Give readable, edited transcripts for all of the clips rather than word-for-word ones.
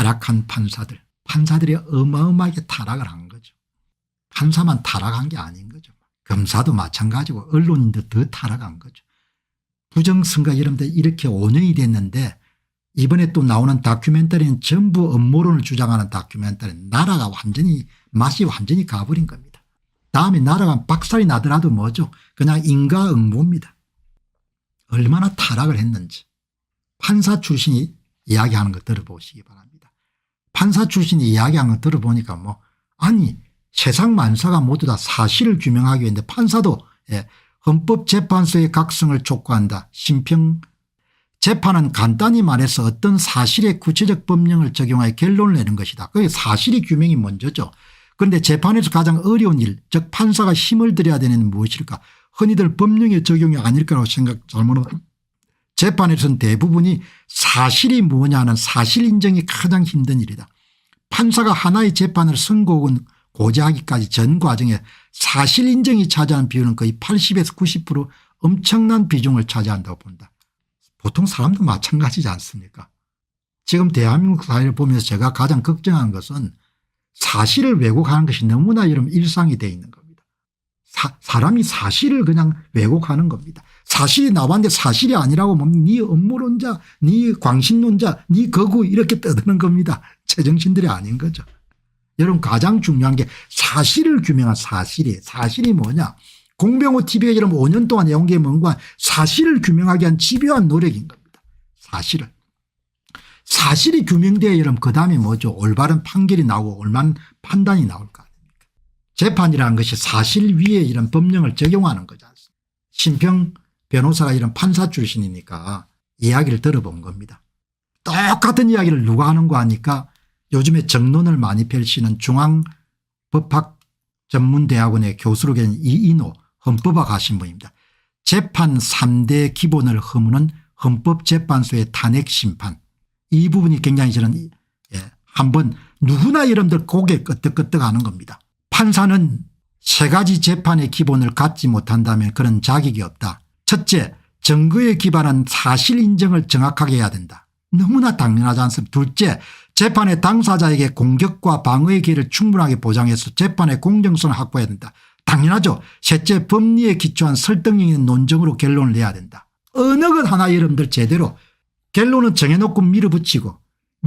타락한 판사들이 어마어마하게 타락을 한 거죠. 판사만 타락한 게 아닌 거죠. 검사도 마찬가지고 언론인도 더 타락한 거죠. 부정선거 이런데 이렇게 5년이 됐는데 이번에 또 나오는 다큐멘터리는 전부 음모론을 주장하는 다큐멘터리. 나라가 맛이 완전히 가버린 겁니다. 다음에 나라가 박살이 나더라도 뭐죠? 그냥 인과응보입니다. 얼마나 타락을 했는지 판사 출신이 이야기하는 거 들어보시기 바랍니다. 판사 출신이 이야기하는 거 들어보니까 아니 세상 만사가 모두 다 사실을 규명하기 위해인데 판사도 헌법재판소의 각성을 촉구한다. 심평 재판은 간단히 말해서 어떤 사실의 구체적 법령을 적용하여 결론을 내는 것이다. 그게 사실이 규명이 먼저죠. 그런데 재판에서 가장 어려운 일, 즉 판사가 힘을 들여야 되는 무엇일까? 흔히들 법령의 적용이 아닐까라고 잘못하면 재판에서는 대부분이 사실이 뭐냐는 사실 인정이 가장 힘든 일이다. 판사가 하나의 재판을 선고 혹은 고지하기까지 전 과정에 사실 인정이 차지하는 비율은 거의 80에서 90% 엄청난 비중을 차지한다고 본다. 보통 사람도 마찬가지지 않습니까? 지금 대한민국 사회를 보면서 제가 가장 걱정한 것은 사실을 왜곡하는 것이 너무나 일상이 되어 있는 겁니다. 사람이 사실을 그냥 왜곡하는 겁니다. 사실이 나왔는데 사실이 아니라고 네 음모론자, 네 광신론자, 네 거구 이렇게 떠드는 겁니다. 제정신들이 아닌 거죠. 여러분 가장 중요한 게 사실을 규명한 사실이 뭐냐. 공병호 TV가 여러분 5년 동안 해온 게 뭔가 사실을 규명하기 위한 집요한 노력인 겁니다. 사실이 규명돼야 여러분 그다음에 뭐죠. 올바른 판결이 나오고 올바른 판단이 나올 거 아닙니까. 재판이라는 것이 사실 위에 이런 법령을 적용하는 거지 않습니까. 심평 변호사가 이런 판사 출신이니까 이야기를 들어본 겁니다. 똑같은 이야기를 누가 하는 거 하니까 요즘에 정론을 많이 펼치는 중앙법학전문대학원의 교수로 계신 이인호 헌법학 하신 분입니다. 재판 3대 기본을 허무는 헌법재판소의 탄핵심판. 이 부분이 굉장히 저는 한번 누구나 여러분들 고개 끄덕끄덕 하는 겁니다. 판사는 3가지 재판의 기본을 갖지 못한다면 그런 자격이 없다. 첫째, 증거에 기반한 사실 인정을 정확하게 해야 된다. 너무나 당연하지 않습니까? 둘째, 재판의 당사자에게 공격과 방어의 기회를 충분하게 보장해서 재판의 공정성을 확보해야 된다. 당연하죠. 셋째, 법리에 기초한 설득력 있는 논정으로 결론을 내야 된다. 어느 것 하나 여러분들 제대로 결론은 정해놓고 밀어붙이고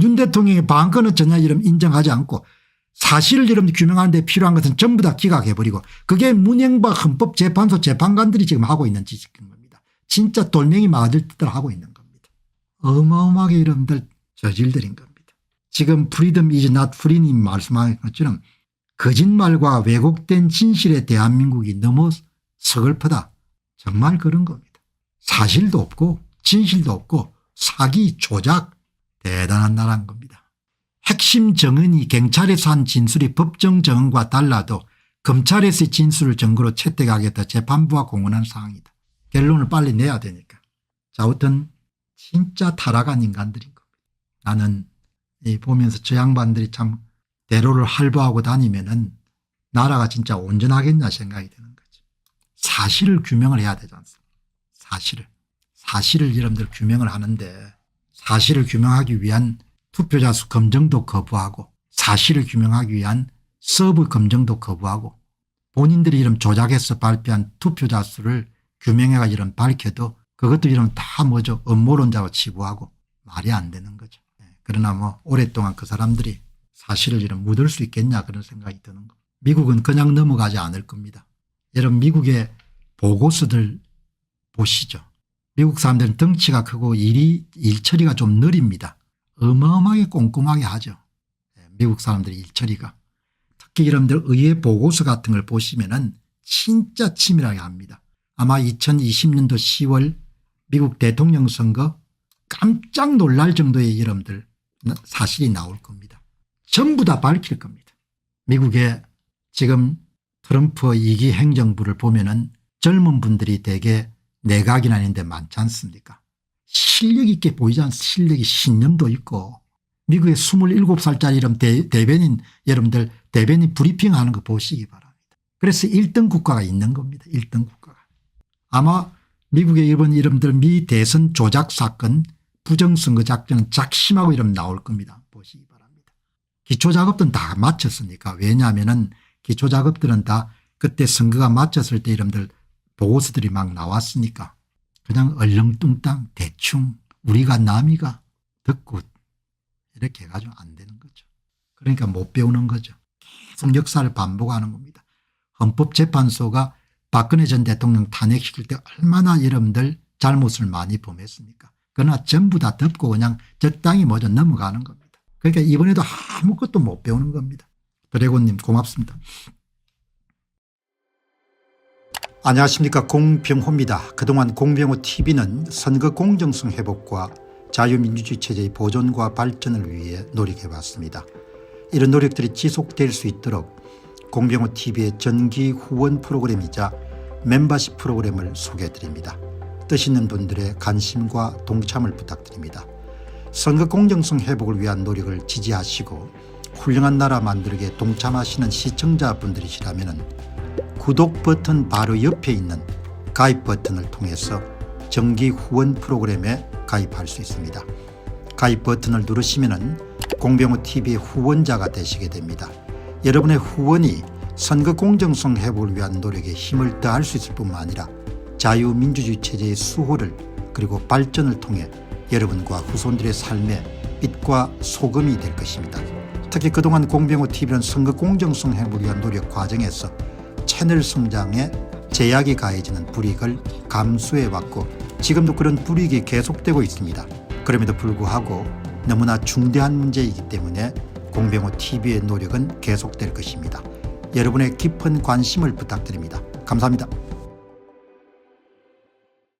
윤 대통령의 방어는 전혀 인정하지 않고 사실을 여러분들 규명하는 데 필요한 것은 전부 다 기각해버리고 그게 문영박 헌법재판소 재판관들이 지금 하고 있는 짓인 겁니다. 진짜 돌멩이 맞을 듯 하고 있는 겁니다. 어마어마하게 여러분들 저질들인 겁니다. 지금 프리덤 이즈 낫 프리님 말씀하신 것처럼 거짓말과 왜곡된 진실의 대한민국이 너무 서글프다. 정말 그런 겁니다. 사실도 없고 진실도 없고 사기 조작 대단한 나라인 겁니다. 핵심 정언이 경찰에서 한 진술이 법정 정언과 달라도 검찰에서의 진술을 증거로 채택하겠다 재판부가 공언한 사항이다. 결론을 빨리 내야 되니까. 자, 아무튼 진짜 타락한 인간들인 겁니다. 나는 보면서 저 양반들이 참 대로를 할부하고 다니면은 나라가 진짜 온전하겠냐 생각이 드는 거죠. 사실을 규명을 해야 되지 않습니까? 사실을 여러분들 규명을 하는데 사실을 규명하기 위한 투표자 수 검증도 거부하고 사실을 규명하기 위한 서브 검증도 거부하고 본인들이 이름 조작해서 발표한 투표자 수를 규명해가 이름 밝혀도 그것도 이름 다 뭐죠. 음모론자로 치부하고 말이 안 되는 거죠. 그러나 오랫동안 그 사람들이 사실을 이름 묻을 수 있겠냐 그런 생각이 드는 거. 미국은 그냥 넘어가지 않을 겁니다. 여러분 미국의 보고서들 보시죠. 미국 사람들은 덩치가 크고 일 처리가 좀 느립니다. 어마어마하게 꼼꼼하게 하죠. 미국 사람들의 일 처리가. 특히 여러분들 의회 보고서 같은 걸 보시면은 진짜 치밀하게 합니다. 아마 2020년도 10월 미국 대통령 선거 깜짝 놀랄 정도의 여러분들 사실이 나올 겁니다. 전부 다 밝힐 겁니다. 미국의 지금 트럼프 2기 행정부를 보면은 젊은 분들이 대개 내각이나 있는데 많지 않습니까? 실력 있게 보이지 않습니까? 실력이 신념도 있고 미국의 27살짜리 이런 대변인 여러분들 대변인 브리핑하는 거 보시기 바랍니다. 그래서 1등 국가가 있는 겁니다. 1등 국가가. 아마 미국의 이번 여러분들 미 대선 조작 사건 부정선거 작전은 작심하고 이러면 나올 겁니다. 보시기 바랍니다. 기초작업들은 다 마쳤으니까. 왜냐하면은 기초작업들은 다 그때 선거가 마쳤을 때 이름들 보고서들이 막 나왔으니까 그냥 얼렁뚱땅 대충 우리가 남이가 듣고 이렇게 해가지고 안 되는 거죠. 그러니까 못 배우는 거죠. 계속 역사를 반복하는 겁니다. 헌법재판소가 박근혜 전 대통령 탄핵시킬 때 얼마나 여러분들 잘못을 많이 범했습니까? 그러나 전부 다 덮고 그냥 적당히 뭐죠 넘어가는 겁니다. 그러니까 이번에도 아무것도 못 배우는 겁니다. 드래곤님 고맙습니다. 안녕하십니까, 공병호입니다. 그동안 공병호 TV는 선거 공정성 회복과 자유민주주의 체제의 보존과 발전을 위해 노력해왔습니다. 이런 노력들이 지속될 수 있도록 공병호 TV의 정기 후원 프로그램이자 멤버십 프로그램을 소개해드립니다. 뜻 있는 분들의 관심과 동참을 부탁드립니다. 선거 공정성 회복을 위한 노력을 지지하시고 훌륭한 나라 만들기에 동참하시는 시청자분들이시라면 구독 버튼 바로 옆에 있는 가입 버튼을 통해서 정기 후원 프로그램에 가입할 수 있습니다. 가입 버튼을 누르시면 공병호TV의 후원자가 되시게 됩니다. 여러분의 후원이 선거 공정성 회복을 위한 노력에 힘을 더할 수 있을 뿐만 아니라 자유민주주의 체제의 수호를 그리고 발전을 통해 여러분과 후손들의 삶에 빛과 소금이 될 것입니다. 특히 그동안 공병호TV는 선거 공정성 회복을 위한 노력 과정에서 채널 성장에 제약이 가해지는 불이익을 감수해왔고 지금도 그런 불이익이 계속되고 있습니다. 그럼에도 불구하고 너무나 중대한 문제이기 때문에 공병호TV의 노력은 계속될 것입니다. 여러분의 깊은 관심을 부탁드립니다. 감사합니다.